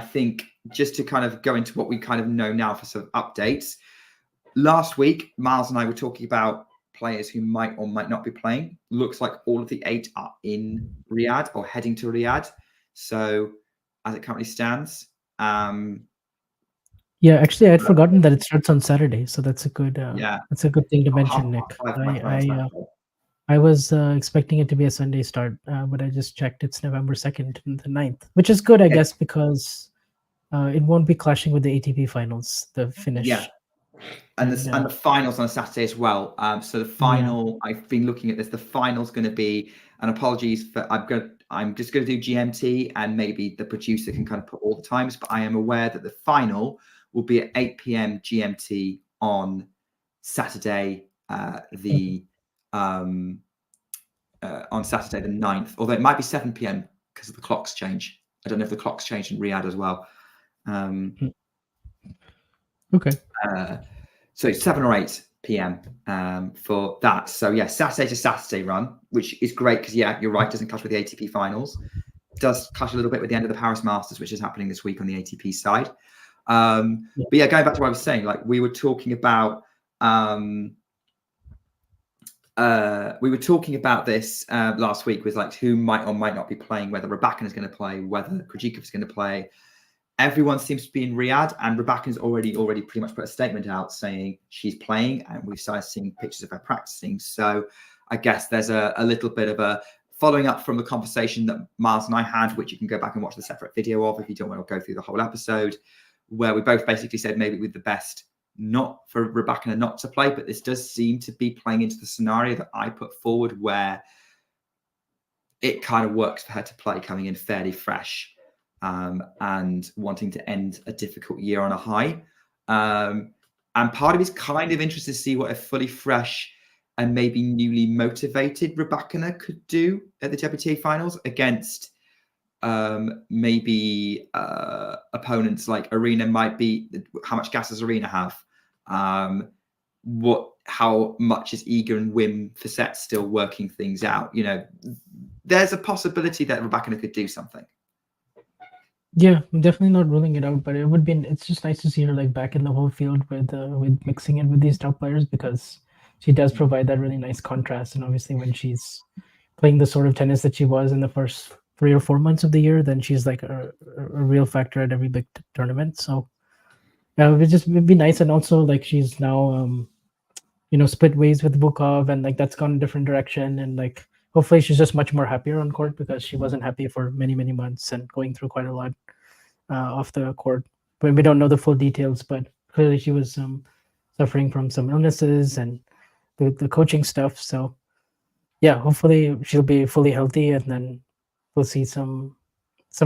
think just to kind of go into what we kind of know now for some updates. Last week, Miles and I were talking about players who might or might not be playing. Looks like all of the 8 are in Riyadh or heading to Riyadh. So as it currently stands. Yeah, actually, I'd forgotten that it starts on Saturday. So that's a good that's a good thing to mention, Nick. I was expecting it to be a Sunday start, but I just checked. It's November 2nd and the 9th, which is good, I guess, because it won't be clashing with the ATP finals, the finish. Yeah. And the finals on a Saturday as well. So the final, I've been looking at this. The final's going to be, and apologies for, I'm just going to do GMT, and maybe the producer can kind of put all the times. But I am aware that the final will be at 8 p.m. GMT on Saturday, on Saturday the 9th. Although it might be 7 p.m. because of the clocks change. I don't know if the clocks change in Riyadh as well. Okay. So 7 or 8 p.m. For that. So yeah, Saturday to Saturday run, which is great because yeah, you're right, doesn't clash with the ATP finals. Does clash a little bit with the end of the Paris Masters, which is happening this week on the ATP side. But yeah, going back to what I was saying, like we were talking about this last week with like who might or might not be playing, whether Rybakina is going to play, whether Krejcikov is going to play. Everyone seems to be in Riyadh, and Rybakina's already pretty much put a statement out saying she's playing, and we've started seeing pictures of her practicing. So I guess there's a little bit of a following up from the conversation that Miles and I had, which you can go back and watch the separate video of if you don't want to go through the whole episode, where we both basically said maybe with the best not for Rybakina not to play, but this does seem to be playing into the scenario that I put forward where it kind of works for her to play coming in fairly fresh. And wanting to end a difficult year on a high. And part of me is kind of interested to see what a fully fresh and maybe newly motivated Rybakina could do at the WTA finals against maybe opponents like Arena might be. How much gas does Arena have? How much is Iga and Wim Fissette still working things out? You know, there's a possibility that Rybakina could do something. Yeah, I'm definitely not ruling it out, but it's just nice to see her like back in the whole field with mixing it with these top players, because she does provide that really nice contrast. And obviously when she's playing the sort of tennis that she was in the first 3 or 4 months of the year, then she's like a real factor at every big tournament. So yeah, it'd be nice. And also like she's now split ways with Bukov, and like that's gone a different direction, and like hopefully she's just much more happier on court, because she wasn't happy for many months and going through quite a lot off the court. But we don't know the full details, but clearly she was suffering from some illnesses and the coaching stuff. So yeah, hopefully she'll be fully healthy, and then we'll see some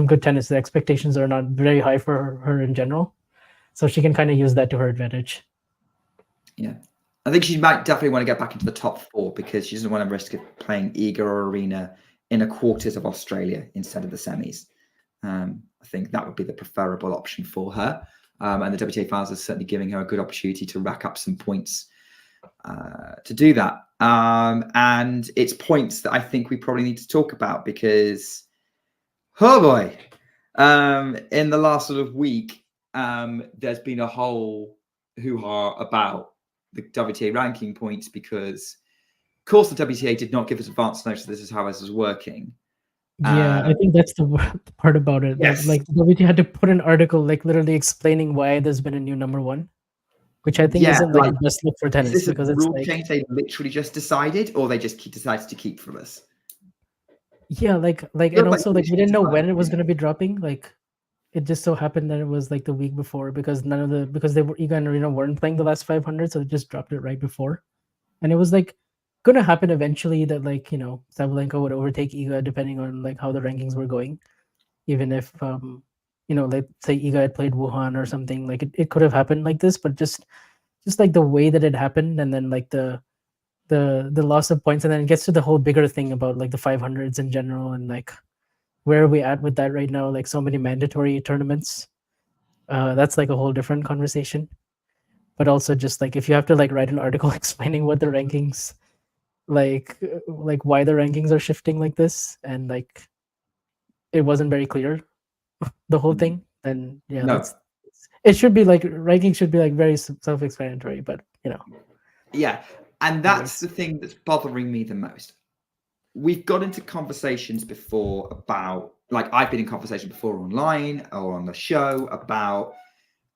good tennis. The expectations are not very high for her in general, so she can kind of use that to her advantage. Yeah. I think she might definitely want to get back into the top 4 because she doesn't want to risk playing Iga or Arena in a quarters of Australia instead of the semis. I think that would be the preferable option for her. And the WTA Finals is certainly giving her a good opportunity to rack up some points to do that. And it's points that I think we probably need to talk about because, oh boy, in the last sort of week, there's been a whole hoo-ha about the WTA ranking points because, of course, the WTA did not give us advance notice this is how this is working. Yeah, I think that's the part about it. Yes. Like the WTA had to put an article like literally explaining why there's been a new number one, which I think isn't like the best look for tennis is this because a it's rule like change they literally just decided, or they just decided to keep from us? yeah, like and also like we didn't know when it was going to be dropping. Like it just so happened that it was like the week before because because they were Iga and Arena weren't playing the last 500, so they just dropped it right before, and it was like going to happen eventually that like Sabalenka would overtake Iga depending on like how the rankings were going, even if like say Iga had played Wuhan or something, like it could have happened like this, but just like the way that it happened, and then like the loss of points, and then it gets to the whole bigger thing about like the 500s in general and like where are we at with that right now, like so many mandatory tournaments. That's like a whole different conversation, but also just like if you have to like write an article explaining what the rankings like why the rankings are shifting like this and like it wasn't very clear the whole thing, then it should be like ranking should be like very self-explanatory, but yeah, and that's the thing that's bothering me the most. We've got into conversations before about like I've been in conversation before online or on the show about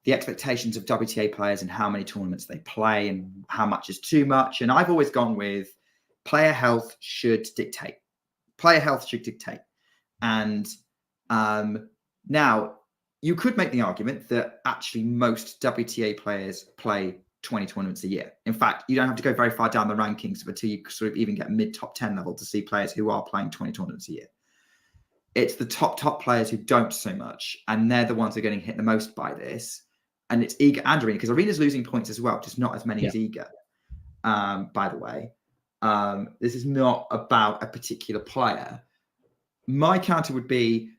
the expectations of WTA players and how many tournaments they play and how much is too much, and I've always gone with player health should dictate. Player health should dictate. And now you could make the argument that actually most WTA players play 20 tournaments a year. In fact, you don't have to go very far down the rankings until you sort of even get mid-top 10 level to see players who are playing 20 tournaments a year. It's the top players who don't so much, and they're the ones who are getting hit the most by this. And it's Iga and Arena, because Arena's losing points as well, just not as many as Iga, by the way. This is not about a particular player. My counter would be,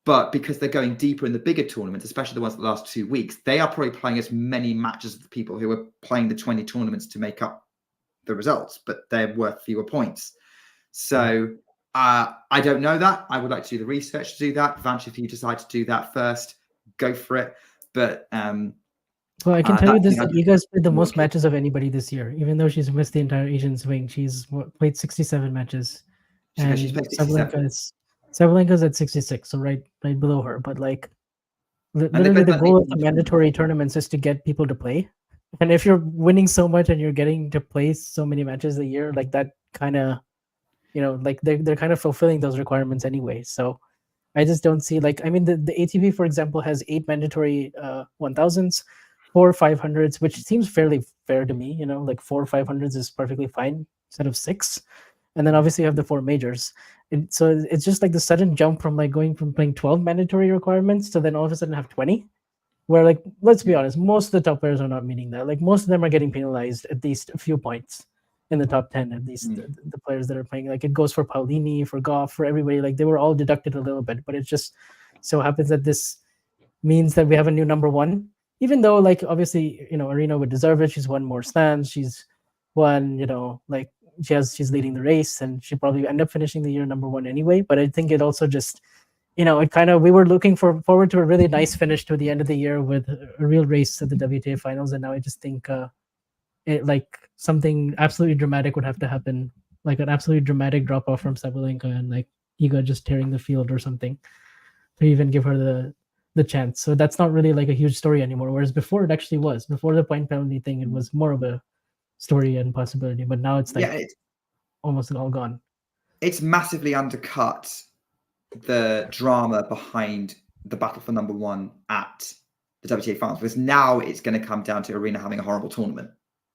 but because they're going deeper in the bigger tournaments, especially the ones the last 2 weeks, they are probably playing as many matches as the people who are playing the 20 tournaments to make up the results, but they're worth fewer points. So I don't know that. I would like to do the research to do that. Vanch, if you decide to do that first, go for it. But well, I can tell you this: that Iga's played the most matches of anybody this year, even though she's missed the entire Asian swing. She's played 67 matches, and she's played 67. Sabalenka's at 66, so right below her. But like, literally, the goal of the mandatory tournaments is to get people to play. And if you're winning so much and you're getting to play so many matches a year, like that kind of, like they're kind of fulfilling those requirements anyway. So I just don't see the ATP, for example, has 8 mandatory 1000s, 4 500s, which seems fairly fair to me. Like 4 500s is perfectly fine instead of 6. And then obviously you have the 4 majors. So it's just like the sudden jump from like going from playing 12 mandatory requirements to then all of a sudden have 20, where like, let's be honest, most of the top players are not meeting that. Like most of them are getting penalized at least a few points in the top 10, at least the players that are playing. Like it goes for Paulini, for Goff, for everybody. Like they were all deducted a little bit, but it just so happens that this means that we have a new number one, even though like obviously, Arena would deserve it. She's won more slams. She's won, like she's leading the race and she probably end up finishing the year number one anyway. But I think it also just, it kind of, we were looking forward to a really nice finish to the end of the year with a real race at the WTA finals. And now I just think it like something absolutely dramatic would have to happen, like an absolutely dramatic drop off from Sabalenka and like Iga just tearing the field or something to even give her the chance. So that's not really like a huge story anymore. Whereas before it actually was. Before the point penalty thing, it was more of a story and possibility. But now it's like it's almost all gone. It's massively undercut the drama behind the battle for number one at the WTA finals, because now it's going to come down to Arena having a horrible tournament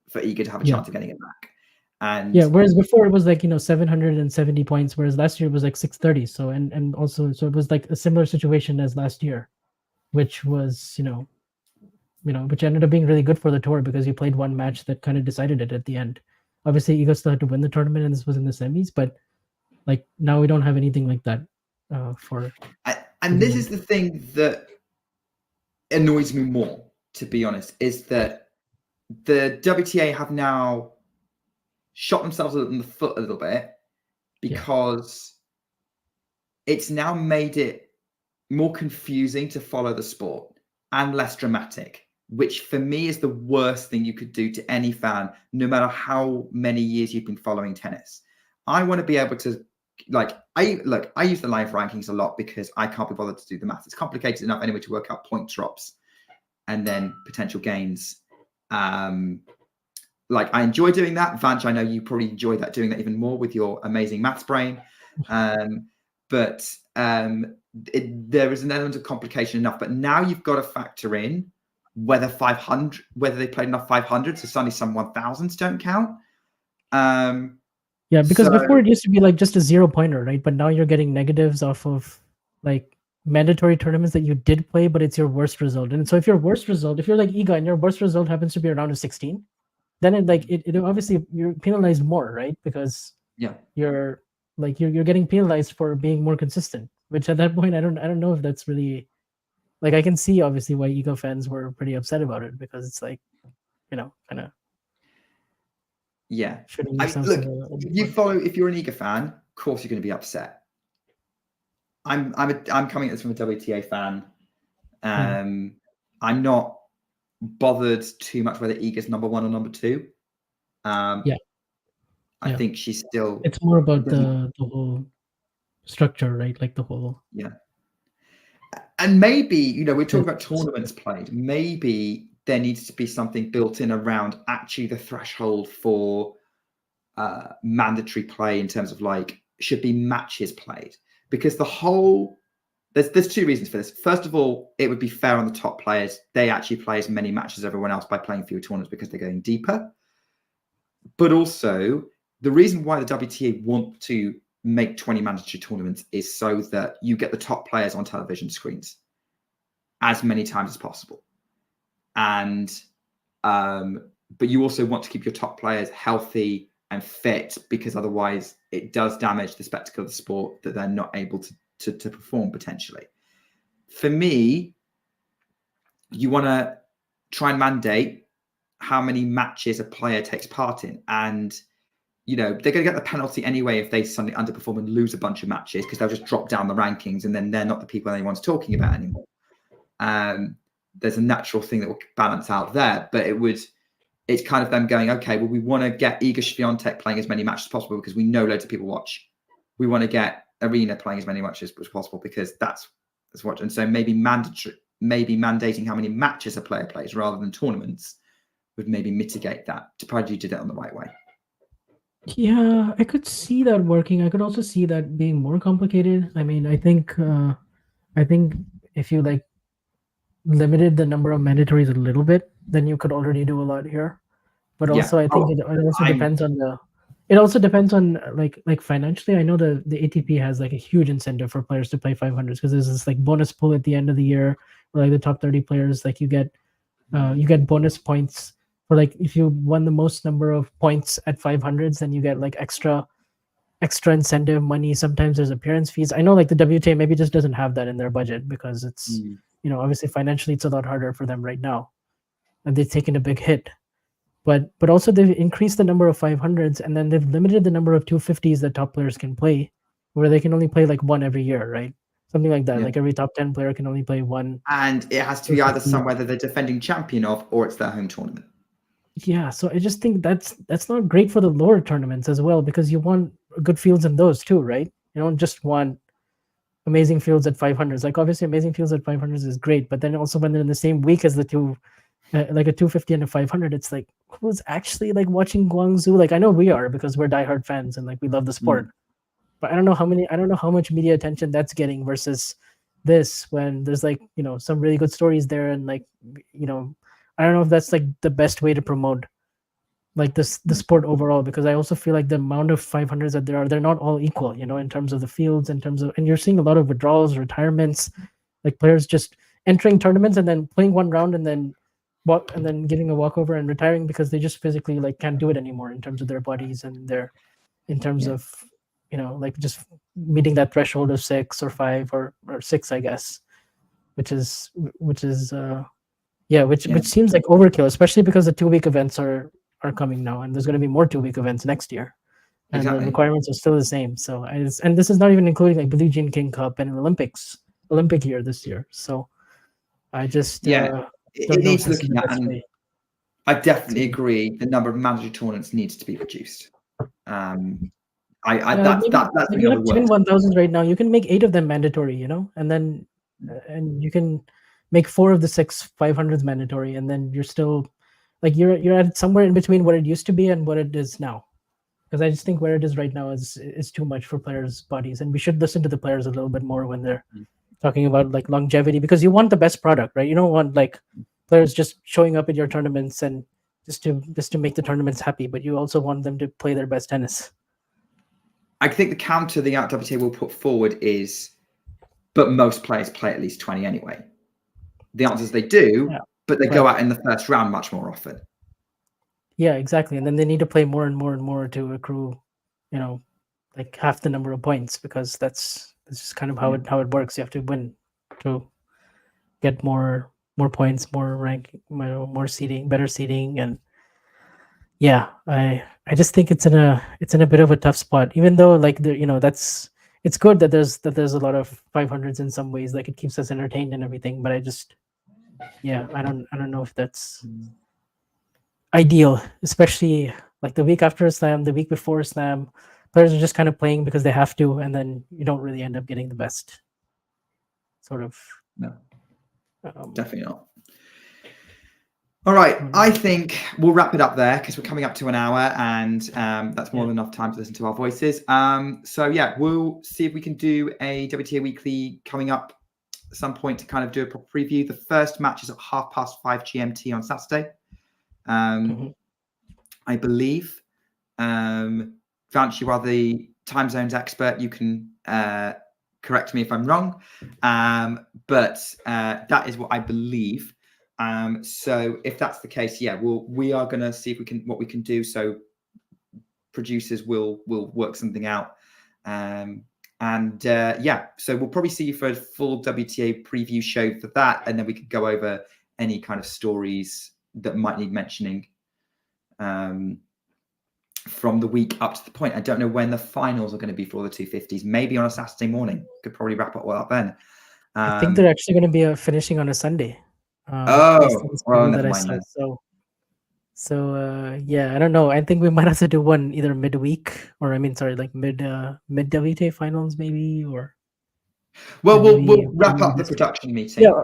for Iga to have a chance of getting it back. And whereas before it was like 770 points, whereas last year it was like 630. So and also so it was like a similar situation as last year, which was which ended up being really good for the tour because you played one match that kind of decided it at the end. Obviously, Iga still had to win the tournament, and this was in the semis, but Like now we don't have anything like that for. And this is the thing that annoys me more, to be honest, is that the WTA have now shot themselves in the foot a little bit because it's now made it more confusing to follow the sport and less dramatic, which for me is the worst thing you could do to any fan, no matter how many years you've been following tennis. I want to be able to, I use the live rankings a lot because I can't be bothered to do the math. It's complicated enough anyway to work out point drops and then potential gains. I enjoy doing that. Vanch, I know you probably enjoy doing that even more with your amazing maths brain. But there is an element of complication enough. But now you've got to factor in whether they played enough 500s, so suddenly some 1000s don't count. Because before it used to be just a 0-pointer, right? But now you're getting negatives off of mandatory tournaments that you did play, but it's your worst result. And so if you're like Iga and your worst result happens to be around a 16, then it obviously you're penalized more, right? Because you're getting penalized for being more consistent. Which at that point I don't know if that's really I can see obviously why Iga fans were pretty upset about it, because it's kind of. Yeah. If you're an Iga fan, of course you're going to be upset. I'm coming at this from a WTA fan. I'm not bothered too much whether Iga's number 1 or number 2. I think she's still. It's more about the whole structure, right? The whole. Yeah. And maybe we're talking about tournaments played. Maybe there needs to be something built in around actually the threshold for mandatory play in terms of should be matches played, because there's 2 reasons for this. First of all, it would be fair on the top players. They actually play as many matches as everyone else by playing fewer tournaments because they're going deeper. But also, the reason why the WTA want to make 20 mandatory tournaments is so that you get the top players on television screens as many times as possible. And but you also want to keep your top players healthy and fit, because otherwise it does damage the spectacle of the sport that they're not able to perform potentially. For me, you want to try and mandate how many matches a player takes part in. And, they're going to get the penalty anyway if they suddenly underperform and lose a bunch of matches, because they'll just drop down the rankings and then they're not the people anyone's talking about anymore. There's a natural thing that will balance out there, but it's kind of them going, okay, well, we want to get Iga Swiatek playing as many matches as possible because we know loads of people watch. We want to get Arena playing as many matches as possible because that's what. And so maybe mandating how many matches a player plays rather than tournaments would maybe mitigate that, provided you did it on the right way. Yeah, I could see that working. I could also see that being more complicated. I mean, I think if you limited the number of mandatories a little bit, then you could already do a lot here. But also, I think it also depends on financially. I know the ATP has a huge incentive for players to play 500s, because there's this bonus pool at the end of the year where the top 30 players you get bonus points for if you won the most number of points at 500s, then you get extra incentive money. Sometimes there's appearance fees. I know the WTA maybe just doesn't have that in their budget because it's obviously financially it's a lot harder for them right now, and they've taken a big hit. But also they've increased the number of 500s, and then they've limited the number of 250s that top players can play, where they can only play one every year, right? Something like that. Every top 10 player can only play one. And it has to be either somewhere that they're defending champion of, or it's their home tournament. Yeah, so I just think that's not great for the lower tournaments as well, because you want good fields in those too, right? You don't just want amazing fields at 500s. Obviously amazing fields at 500s is great, but then also when they're in the same week as the two, a 250 and a 500, it's who's actually watching Guangzhou? I know we are, because we're diehard fans and we love the sport, but I don't know how much media attention that's getting versus this, when there's some really good stories there, and I don't know if that's the best way to promote the sport overall, because I also feel the amount of 500s that there are, they're not all equal, in terms of the fields, and you're seeing a lot of withdrawals, retirements, players just entering tournaments and then playing one round and then giving a walkover and retiring because they just physically can't do it anymore in terms of their bodies and in terms of like just meeting that threshold of 6 or 5 or 6, I guess, which seems like overkill, especially because the 2-week events are coming now, and there's going to be more 2-week events next year, and the requirements are still the same. So and this is not even including like Billie Jean King Cup and Olympic year this year. So I just it needs looking at, and I definitely agree. The number of mandatory tournaments needs to be reduced. That's you have 10 1000s right now. You can make 8 of them mandatory, and you can make 4 of the 6 500s mandatory, and then you're still like you're at somewhere in between what it used to be and what it is now. Because I just think where it is right now is too much for players' bodies, and we should listen to the players a little bit more when they're talking about like longevity, because you want the best product, right? You don't want like players just showing up at your tournaments and just to make the tournaments happy, but you also want them to play their best tennis. I think the counter the WTA will put forward is, but most players play at least 20 anyway. The answer is they do, but they go out in the first round much more often. Yeah, exactly. And then they need to play more and more and more to accrue, like half the number of points, because that's just kind of how it works. You have to win to get more points, more ranking, more seeding, better seeding, and I just think it's in a bit of a tough spot. Even though like it's good that there's a lot of 500s in some ways, like it keeps us entertained and everything. But I just I don't know if that's ideal, especially like the week after a slam, the week before a slam. Players are just kind of playing because they have to, and then you don't really end up getting the best sort of. No, definitely not. All right, I think we'll wrap it up there because we're coming up to an hour, and that's more than enough time to listen to our voices. So yeah, we'll see if we can do a WTA Weekly coming up at some point to kind of do a proper preview. The first match is at 5:30 GMT on Saturday. I believe. Vance, you are the time zones expert. You can correct me if I'm wrong, but that is what I believe. So if that's the case, we are going to see if what we can do. So producers will work something out. So we'll probably see you for a full WTA preview show for that. And then we could go over any kind of stories that might need mentioning from the week up to the point. I don't know when the finals are going to be for all the 250s, maybe on a Saturday morning. Could probably wrap it all up then. I think they're actually going to be finishing on a Sunday. Never mind then. So I don't know. I think we might have to do one either midweek, or mid WTA finals maybe, or we'll wrap up the production meeting. Yeah,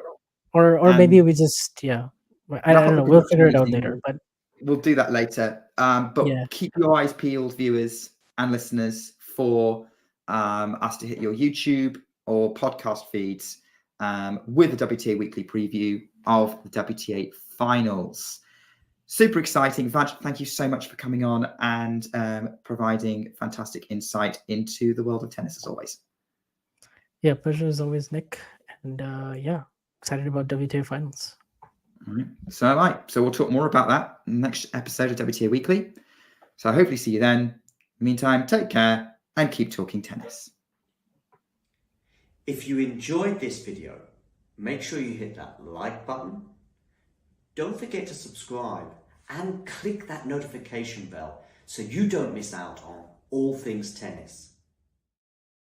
or maybe we just I don't know. We'll figure it out later, but we'll do that later. But keep your eyes peeled, viewers and listeners, for us to hit your YouTube or podcast feeds with the WTA Weekly preview of the WTA finals. Super exciting. Vaj, thank you so much for coming on and providing fantastic insight into the world of tennis as always. Yeah, pleasure as always, Nick. And excited about WTA finals. All right. So am I. So we'll talk more about that in the next episode of WTA Weekly. So I hopefully see you then. In the meantime, take care and keep talking tennis. If you enjoyed this video, make sure you hit that like button. Don't forget to subscribe and click that notification bell so you don't miss out on all things tennis.